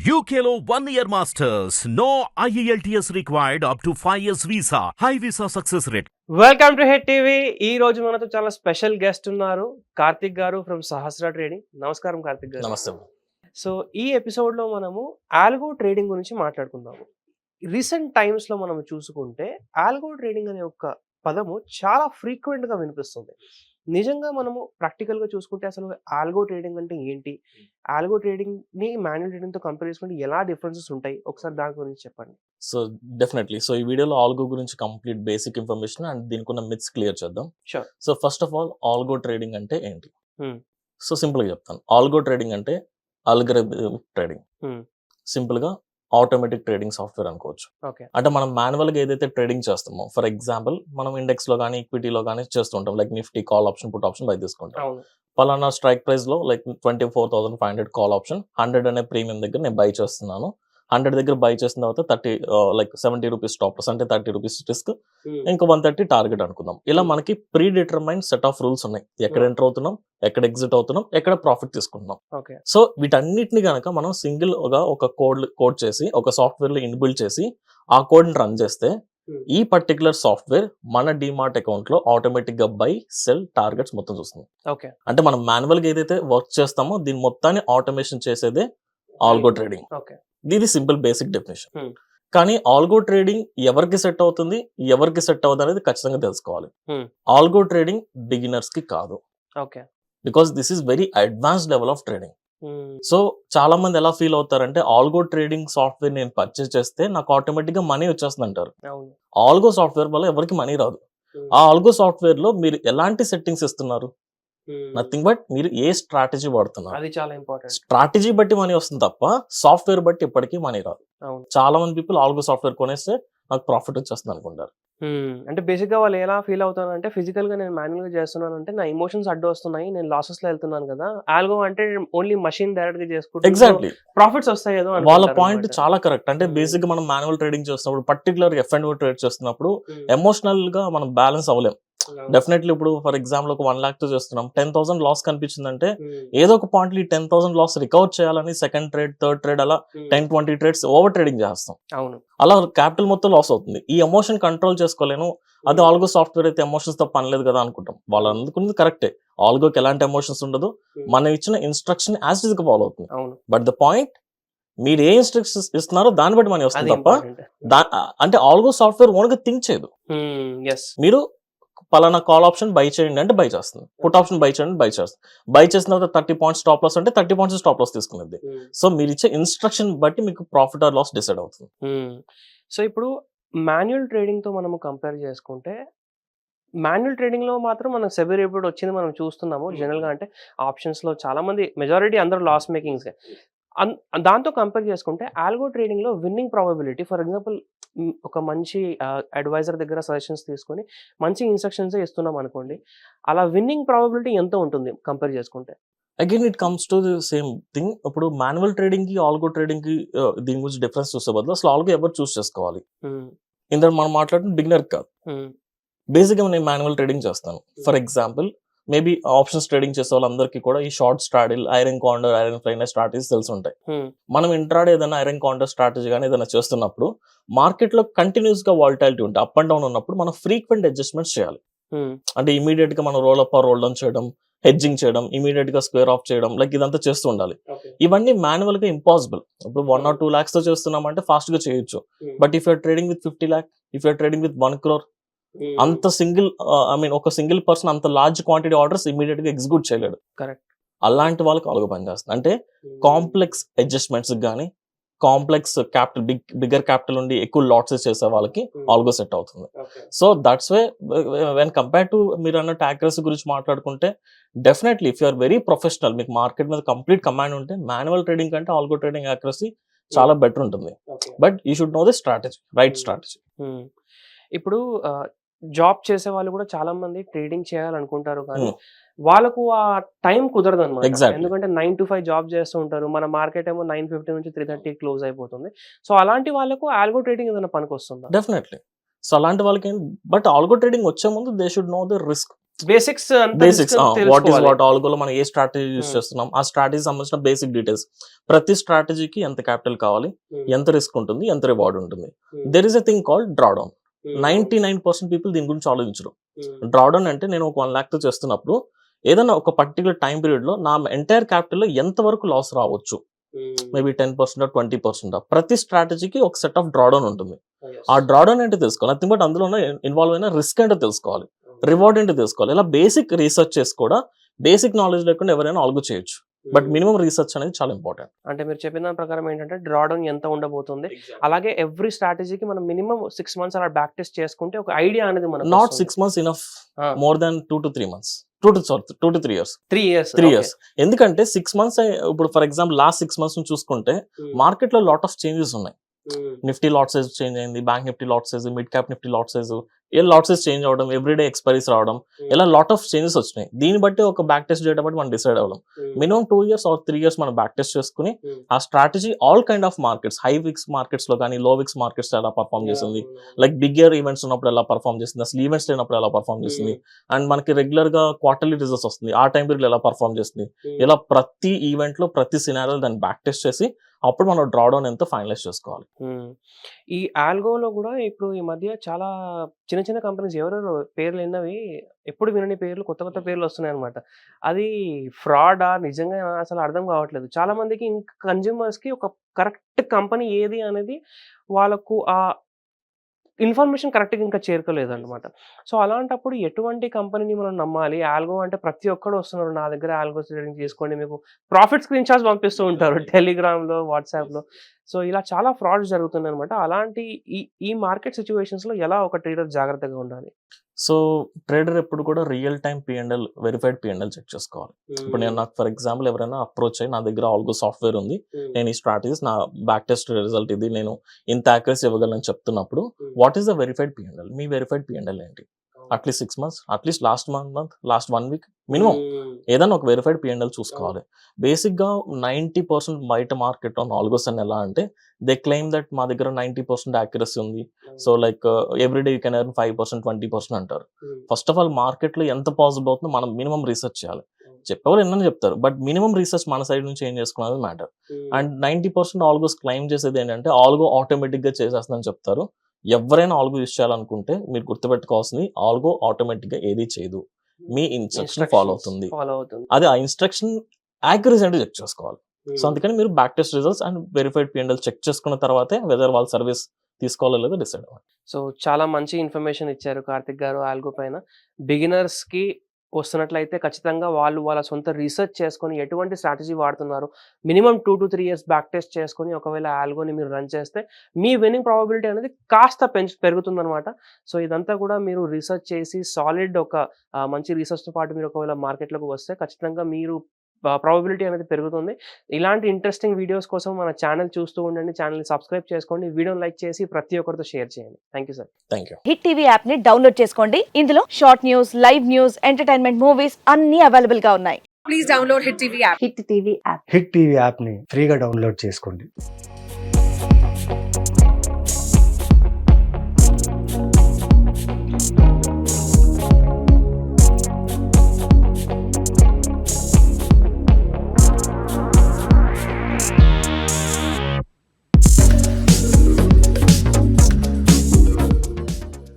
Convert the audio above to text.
UKLO 1 year masters. No IELTS required up to 5 years visa. High visa success rate. Welcome to head TV. ఈ రోజు మనతో చాలా special guest ఉన్నారు, కార్తిక్ గారు from Sahasra trading. నమస్కారం కార్తిక్ గారు. నమస్తే. సో ఈ ఎపిసోడ్ లో మనము ఆల్గో ట్రేడింగ్ గురించి మాట్లాడుకుందాము. రీసెంట్ టైమ్స్ లో మనం చూసుకుంటే ఆల్గో ట్రేడింగ్ అనే ఒక పదము చాలా ఫ్రీక్వెంట్ గా వినిపిస్తుంది. నిజంగా మనము ప్రాక్టికల్ గా చూసుకుంటే అసలు ఆల్గో ట్రేడింగ్ అంటే ఏంటి, ఆల్గో ట్రేడింగ్ ని మాన్యువల్ ట్రేడింగ్ తో కంపేర్ చేసుకుంటే ఎలా డిఫరెన్సెస్ ఉంటాయి, ఒకసారి దాని గురించి చెప్పండి. సో డెఫినెట్లీ ఈ వీడియోలో ఆల్గో గురించి కంప్లీట్ బేసిక్ ఇన్ఫర్మేషన్ అండ్ దీనికి ఉన్న మిత్స్ క్లియర్ చేద్దాం. Sure. So first of all algo trading అంటే ఏంటి? Hmm. సో సింపుల్ గా చెప్తాను. ఆల్గో ట్రేడింగ్ అంటే అల్గోరిథమిక్ ట్రేడింగ్. Hmm. సింపుల్ గా ఆటోమేటిక్ ట్రేడింగ్ సాఫ్ట్వేర్ అనుకోవచ్చు. ఓకే. అంటే మనం మాన్యువల్ గా ఏదైతే ట్రేడింగ్ చేస్తామో, ఫర్ ఎగ్జాంపుల్ మనం ఇండెక్స్ లో కానీ ఈక్విటీలో కానీ చేస్తుంటాం. Like Nifty call option put option by తీసుకుంటాం. అవును. పలానా స్ట్రైక్ ప్రైస్ లో లైక్ 24,500 కాల్ ఆప్షన్ 100 అనే ప్రీమియం దగ్గర నేను బై చేస్తున్నాను. 100 దగ్గర బై చేసిన తర్వాత 30 లైక్ 70 రూపీస్ స్టాప్ లాస్, అంటే 30 రూపీస్ రిస్క్, Hmm. ఇంకా 130 టార్గెట్ అనుకుందాం. ఇలా మనకి pre determine set of rules ఉన్నాయి. ఎక్కడ ఎంటర్ అవుతున్నాం, ఎక్కడ ఎగ్జిట్ అవుతున్నాం, ఎక్కడ ప్రాఫిట్ తీసుకుంటున్నాం. ఓకే. సో వీటన్నిటిని కనుక మనం సింగిల్ గా ఒక కోడ్ చేసి ఒక సాఫ్ట్వేర్ లో ఇన్బిల్డ్ చేసి ఆ కోడ్ ని రన్ చేస్తే Hmm. ఈ పర్టికులర్ సాఫ్ట్వేర్ మన డిమార్ట్ అకౌంట్ లో ఆటోమేటిక్ గా బై సెల్ టార్గెట్స్ మొత్తం చూస్తుంది. ఓకే. అంటే మనం మాన్యువల్ గా ఏదైతే వర్క్ చేస్తామో దీని మొత్తాన్ని ఆటోమేషన్ చేసేదే ఆల్గో ట్రేడింగ్. ఓకే. ఇది సింపుల్ బేసిక్ డెఫినేషన్. Hmm. కానీ ఆల్గో ట్రేడింగ్ ఎవరికి సెట్ అవుతుంది, ఎవరికి సెట్ అవుతుంది అనేది ఖచ్చితంగా తెలుసుకోవాలి. Hmm. ఆల్గో ట్రేడింగ్ బిగినర్స్ కి కాదు, okay. Because this is very advanced level of trading. Hmm. So చాలా మంది ఎలా ఫీల్ అవుతారంటే ఆల్గో ట్రేడింగ్ సాఫ్ట్వేర్ నేను పర్చేస్ చేస్తే నాకు ఆటోమేటిక్ గా మనీ వచ్చేస్తుంది అంటారు. అవును. ఆల్గో సాఫ్ట్వేర్ వల్ల ఎవరికి మనీ రాదు. Hmm. ఆ ఆల్గో సాఫ్ట్వేర్ లో మీరు ఎలాంటి సెట్టింగ్స్ ఇస్తున్నారు? Hmm. నథింగ్ బట్ మీరు ఏ స్ట్రాటజీ వాడుతున్నారు. అది చాలా ఇంపార్టెంట్. స్ట్రాటజీ బట్టి మనీ వస్తుంది తప్ప సాఫ్ట్వేర్ బట్టి ఎప్పటికీ మనీ రాదు. అవును. చాలా మంది పీపుల్ ఆల్గో సాఫ్ట్వేర్ కొనేస్తే నాకు ప్రాఫిట్ వచ్చేస్తుంది అనుకుంటారు. అంటే బేసిక్ గా వాళ్ళు ఎలా ఫీల్ అవుతారు అంటే, ఫిజికల్ గా నేను మాన్యువల్ గా చేస్తున్నాను అంటే నా ఎమోషన్స్ అడ్డు వస్తున్నాయి, నేను లాసెస్ లో వెళ్తున్నాను కదా. ఆల్గో అంటే ఓన్లీ మషిన్ డైరెక్ట్ గా చేసుకుంటే ఎగ్జాక్ట్లీ ప్రాఫిట్స్ వస్తాయి ఏదో వాళ్ళ అనుకుంటారు పాయింట్ అన్నమాట. చాలా కరెక్ట్. అంటే Hmm. బేసిక్ గా మనం మాన్యువల్ ట్రేడింగ్ చేస్తున్నప్పుడు, పర్టికులర్ F&O ట్రేడ్ చేస్తున్నప్పుడు Hmm. ఎమోషనల్ గా మనం బ్యాలెన్స్ అవ్వలేం. అవును. డెఫినెట్లీ ఇప్పుడు ఫర్ ఎగ్జాంపుల్ ఒక 1 lakh తో చేస్తున్నాం, 10,000 లాస్ కనిపించిందంటే Hmm. ఏదో ఒక పాయింట్ ఈ 10,000 లాస్ రికవర్ చేయాలని సెకండ్ ట్రేడ్, థర్డ్ ట్రేడ్ అలా Hmm. 10-20 ట్రేడ్స్ ఓవర్ ట్రేడింగ్ చేస్తాం. అవును. అలా క్యాపిటల్ మొత్తం లాస్ అవుతుంది. ఈ ఎమోషన్ కంట్రోల్ చేసుకోలేను. అది ఆల్గో సాఫ్ట్వేర్ అయితే ఎమోషన్స్ తో పని లేదు కదా అనుకుంటాం. వాళ్ళు అందుకున్నది కరెక్టే. ఆల్గోకి ఎలాంటి ఎమోషన్స్ ఉండదు. Hmm. మనం ఇచ్చిన ఇన్స్ట్రక్షన్ యాజ్ ఇస్ గా ఫాలో అవుతుంది. అవును. బట్ ద పాయింట్, మీరు ఏ ఇన్స్ట్రక్షన్స్ ఇస్తున్నారో దాన్ని బట్టి మనీ అది వస్తుంది తప్ప ఇంపార్టెంట్. అంటే ఆల్గో సాఫ్ట్వేర్ ఓన్గా థింక్ చేయదు. ఎస్. మీరు పలానా కాల్ ఆప్షన్ బై చేయండి అంటే బై చేస్తుంది, పుట్ ఆప్షన్ బై చేయండి బై చేస్తుంది. బై చేసిన తర్వాత 30 పాయింట్స్ స్టాప్ లాస్ అంటే 30 పాయింట్స్ స్టాప్ లాస్ తీసుకునేది. సో మీరు ఇచ్చే ఇన్స్ట్రక్షన్ బట్టి మీకు ప్రాఫిట్ ఆర్ లాస్ డిసైడ్ అవుతుంది. సో ఇప్పుడు మాన్యువల్ ట్రేడింగ్ తో మనము కంపేర్ చేసుకుంటే, మాన్యువల్ ట్రేడింగ్ లో మాత్రం మనం సెబీ రిపోర్ట్ వచ్చింది మనం చూస్తున్నాము. జనరల్ గా అంటే ఆప్షన్స్ లో చాలా మంది మెజారిటీ అందరూ లాస్ మేకింగ్స్. దాంతో కంపేర్ చేసుకుంటే ఆల్గో ట్రేడింగ్ లో విన్నింగ్ ప్రాబబిలిటీ, ఫర్ ఎగ్జాంపుల్ ఒక మంచి అడ్వైజర్ దగ్గర సజెషన్స్ తీసుకొని మంచి ఇన్స్ట్రక్షన్స్ ఇస్తున్నాం అనుకోండి, అలా విన్నింగ్ ప్రాబబిలిటీ ఎంత ఉంటుంది కంపేర్ చేసుకుంటే? Again it comes to the same thing. ఇప్పుడు మాన్యువల్ ట్రేడింగ్ కి ఆల్గో ట్రేడింగ్ కి దీని గురించి డిఫరెన్స్ చూసే బదులు అసలు ఆల్గో ఎవరు చూస్ చేసుకోవాలి? ఇందులో మనం మాట్లాడుతున్న బిగినర్ కాదు. బేసిక్ గా నేను మాన్యువల్ ట్రేడింగ్ చేస్తాను. For example maybe options trading చేసే వాళ్ళందరికీ కూడా ఈ short straddle, iron condor, iron flyer strategies తెలిసి ఉంటాయి. మనం ఇంట్రాడే ఏదైనా ఐరన్ కాండర్ స్ట్రాటజీ కానీ ఏదైనా చేస్తున్నప్పుడు మార్కెట్ లో కంటిన్యూస్ గా వాలిటాలిటీ ఉంటే, అప్ అండ్ డౌన్ ఉన్నప్పుడు మనం ఫ్రీక్వెంట్ అడ్జస్ట్మెంట్స్ చేయాలి. అంటే ఇమీడియట్ గా మనం roll up or roll down చేయడం, హెడ్జింగ్ చేయడం, ఇమీడియట్ గా స్క్వేర్ ఆఫ్ చేయడం, లైక్ ఇదంతా చేస్తూ ఉండాలి. ఇవన్నీ మాన్యువల్ గా ఇంపాసిబుల్. ఇప్పుడు 1 or 2 lakhs తో చేస్తున్నామంటే ఫాస్ట్ గా చేయొచ్చు. But if your trading with 50 lakh, if your trading with 1 crore, అంత సింగిల్ ఒక సింగిల్ పర్సన్ అంత లార్జ్ క్వాంటిటీ ఆర్డర్స్ ఇమీడియట్ గా ఎగ్జిక్యూట్ చేయలేడు. కరెక్ట్. అలాంటి వాళ్ళకి ఆల్గో పనిచేస్తుంది. అంటే కాంప్లెక్స్ అడ్జస్ట్మెంట్స్ కానీ, కాంప్లెక్స్ క్యాపిటల్, బిగ్గర్ క్యాపిటల్ ఉండి ఎక్కువ లాట్స్ చేసే వాళ్ళకి ఆల్గో సెట్ అవుతుంది. So that's way when compare to మీరు అన్నట్టు యాక్యురసీ గురించి మాట్లాడుకుంటే, definitely if you're very professional, మీకు మార్కెట్ మీద కంప్లీట్ కమాండ్ ఉంటే మాన్యువల్ ట్రేడింగ్ కంటే ఆల్గో ట్రేడింగ్ యాక్యురసీ చాలా బెటర్ ఉంటుంది. But you should know the strategy, right strategy. ఇప్పుడు జాబ్ చేసే వాళ్ళు కూడా చాలా మంది ట్రేడింగ్ చేయాలనుకుంటారు, కానీ వాళ్ళకు ఆ టైం కుదరదు అనమాట. Exactly. ఎందుకంటే 9 to 5 జాబ్ చేస్తూ ఉంటారు. మన మార్కెట్ ఏమో 9:50 నుంచి 3:30 క్లోజ్ అయిపోతుంది. సో అలాంటి వాళ్ళకు ఆల్గో ట్రేడింగ్ ఏదైనా పనికి వస్తుందా? డెఫినెట్లీ. సో అలాంటి వాళ్ళకి బట్ ఆల్గో ట్రేడింగ్ వచ్చే ముందు they should know the risk. Basics basics what is what, ఆల్గోలో మనం ఏ స్ట్రాటజీ యూస్ చేస్తున్నాం, ఆ స్ట్రాటజీ సంబంధించిన బేసిక్ డీటెయిల్స్, ప్రతి స్ట్రాటజీకి ఎంత క్యాపిటల్ కావాలి, ఎంత రిస్క్ ఉంటుంది, ఎంత రివార్డ్ ఉంటుంది. There is a thing called drawdown. 99% people దీని గురించి ఆలోచించరు. డ్రాడౌన్ అంటే నేను ఒక 1 lakh తో చేస్తున్నప్పుడు ఏదైనా ఒక పర్టికులర్ టైం పీరియడ్ లో నా ఎంటైర్ క్యాపిటల్ లో ఎంత వరకు లాస్ రావచ్చు, మేబీ 10% 20%. ప్రతి స్ట్రాటజీకి ఒక సెట్ ఆఫ్ డ్రాడౌన్ ఉంటుంది. ఆ డ్రాడౌన్ ఏంటో తెలుసుకోవాలి, నథింగ్ బట్ అందులో ఇన్వాల్వ్ అయిన రిస్క్ ఏంటో తెలుసుకోవాలి, రివార్డ్ ఏంటో తెలుసుకోవాలి. ఇలా బేసిక్ రీసెర్చ్ చేసి కూడా బేసిక్ నాలెడ్జ్ లేకుండా ఎవరైనా ఆల్గో చేయొచ్చు. బట్ మినిమం రీసెర్చ్ అనేది చాలా ఇంపార్టెంట్. అంటే మీరు చెప్పిన దాని ప్రకారం ఏంటంటే డ్రాడౌన్ ఎంత ఉండబోతుంది, అలాగే ఎవ్రీ స్ట్రాటజీకి మనం మినిమం 6 months అలా బ్యాక్ టెస్ట్ చేసుకుంటే ఒక ఐడియా అనేది మనకు not 6 months enough, more than 2 to 3 months, 2 to 3 years. 3 years. ఎందుకంటే 6 months ఇప్పుడు ఫర్ ఎగ్జాంపుల్ లాస్ట్ 6 months చూసుకుంటే మార్కెట్ లో లాట్ ఆఫ్ చేంజెస్ ఉన్నాయి. నిఫ్టీ లాట్ సైజ్ చేంజ్ అయింది, bank Nifty lot size, mid cap Nifty lot size, a lot size change అవడం, everyday expiries రావడం, ఇలా lot of changes వచ్చినాయి. దీన్ని బట్టి ఒక బ్యాక్ టెస్ట్ డేటా బట్టి మనం డిసైడ్ అవ్వడం. మినిమం 2 years or 3 years మనం బ్యాక్ టెస్ట్ చేసుకుని ఆ strategy all kind of markets, high VIX markets లో కానీ లో విక్స్ మార్కెట్స్ ఎలా పర్ఫార్మ్ చేసింది, లైక్ బిగ్గర్ ఈవెంట్స్ ఉన్నప్పుడు ఎలా పర్ఫార్మ్ చేసింది, అసలు ఈవెంట్స్ లేనప్పుడు ఎలా పర్ఫార్మ్ చేసింది, అండ్ మనకి రెగ్యులర్ గా క్వార్టర్లీ రిజల్ట్స్ వస్తుంది, ఆ టైం పీరియడ్ ఎలా పర్ఫార్మ్ చేస్తుంది, ఇలా ప్రతి ఈవెంట్ లో ప్రతి సినారియో దాన్ని బ్యాక్ టెస్ట్ చేసి అప్పుడు మనం డ్రాడౌన్ ఎంత ఫైనలైజ్ చేసుకోవాలి. ఈ ఆల్గోలో కూడా ఇప్పుడు ఈ మధ్య చాలా చిన్న చిన్న కంపెనీస్ ఎవరెవరు పేర్లు విన్నవి ఎప్పుడు వినని పేర్లు, కొత్త కొత్త పేర్లు వస్తున్నాయి అనమాట. అది ఫ్రాడా నిజంగా అసలు అర్థం కావట్లేదు. చాలా మందికి ఇంకా కన్జ్యూమర్స్ కి ఒక కరెక్ట్ కంపెనీ ఏది అనేది వాళ్ళకు ఆ ఇన్ఫర్మేషన్ కరెక్ట్గా ఇంకా చేరుకోలేదు అనమాట. సో అలాంటప్పుడు ఎటువంటి కంపెనీని మనం నమ్మాలి? ఆల్గో అంటే ప్రతి ఒక్కరు వస్తున్నారు, నా దగ్గర ఆల్గో ట్రేడింగ్ చేసుకోండి, మీకు ప్రాఫిట్ స్క్రీన్ షాట్స్ పంపిస్తూ ఉంటారు టెలిగ్రామ్లో, వాట్సాప్లో. సో ఇలా చాలా ఫ్రాడ్స్ జరుగుతున్నాయి అనమాట. అలాంటి ఈ మార్కెట్ సిచ్యువేషన్స్ లో ఎలా ఒక ట్రేడర్ జాగ్రత్తగా ఉండాలి? సో ట్రేడర్ ఎప్పుడు కూడా real time P&L, verified P&L check చేసుకోవాలి. ఇప్పుడు నేను నాకు ఫర్ ఎగ్జాంపుల్ ఎవరైనా అప్రోచ్ అయ్యి నా దగ్గర ఆల్గో సాఫ్ట్వేర్ ఉంది, నేను ఈ స్ట్రాటజీస్, నా బ్యాక్ టెస్ట్ రిజల్ట్ ఇది, నేను ఇంత యాక్యురసీ ఇవ్వగలను చెప్తున్నప్పుడు what is the verified P&L? Me verified P&L ఏంటి? At least 6 months, at least last month, last 1 week minimum ఏదైనా ఒక వెరిఫైడ్ P&L చూసుకోవాలి. బేసిక్ గా 90% బయట మార్కెట్ ఆన్ ఆల్గోస్ అని ఎలా అంటే దే క్లెయిమ్ దట్ మా దగ్గర 90% యాక్యురసీ ఉంది, so like everyday you can earn 5%, 20% అంటారు. ఫస్ట్ ఆఫ్ ఆల్ మార్కెట్ లో ఎంత పాసిబుల్ అవుతుందో మనం మినిమం రీసెర్చ్ చేయాలి. చెప్పేవాళ్ళు ఎన్నని చెప్తారు, బట్ మినిమం రీసెర్చ్ మన సైడ్ నుంచి ఏం చేసుకున్నది మ్యాటర్. అండ్ 90% ఆల్గోస్ క్లెయిమ్ చేసేది ఏంటంటే ఆల్గో ఆటోమేటిక్ గా చేసేస్తుందని చెప్తారు. ఎవరైనా ఆల్గో యూస్ చేయాలనుకుంటే మీరు గుర్తుపెట్టుకోవాల్సింది, ఆల్గో ఆటోమేటిక్ గా ఏది చేయదు, మీ ఇన్స్ట్రక్షన్ ఫాలో అవుతుంది. అది ఆ ఇన్స్ట్రక్షన్ యాక్యురసీ అంటే చెక్ చేసుకోవాలి. సో అందుకని మీరు back test results and verified P&L check చేసుకున్న తర్వాతే వెదర్ వాళ్ళ సర్వీస్ తీసుకోవాలో లేదో డిసైడ్ అవ్వాలి. సో చాలా మంచి ఇన్ఫర్మేషన్ ఇచ్చారు కార్తిక్ గారు ఆల్గో పైన. బిగినర్స్ కి వస్తున్నట్లయితే ఖచ్చితంగా వాళ్ళు వాళ్ళ సొంత రీసెర్చ్ చేసుకొని ఎటువంటి స్ట్రాటజీ వాడుతున్నారు, minimum 2 to 3 years back test చేసుకొని ఒకవేళ ఆల్గోని మీరు రన్ చేస్తే మీ విన్నింగ్ ప్రాబబిలిటీ అనేది కాస్త పెరుగుతుందన్నమాట. సో ఇదంతా కూడా మీరు రీసెర్చ్ చేసి సాలిడ్ ఒక మంచి రీసెర్చ్తో పాటు మీరు ఒకవేళ మార్కెట్లోకి వస్తే ఖచ్చితంగా మీరు ప్రాబబిలిటీ అనేది పెరుగుతుంది. ఇలాంటి ఇంట్రెస్టింగ్ వీడియోస్ కోసం మన ఛానల్ చూస్తూ ఉండండి, ఛానల్ని సబ్స్క్రైబ్ చేసుకోండి, వీడియోని లైక్ చేసి ప్రతి ఒక్కరితో షేర్ చేయండి. Thank you sir. Thank you. Hit TV app ని డౌన్లోడ్ చేసుకోండి. ఇందులో short news, live news, entertainment movies అన్ని అవైలబుల్ గా ఉన్నాయి. Please download Hit TV app. Hit TV app. Hit TV యాప్ని ఫ్రీగా డౌన్లోడ్ చేసుకోండి.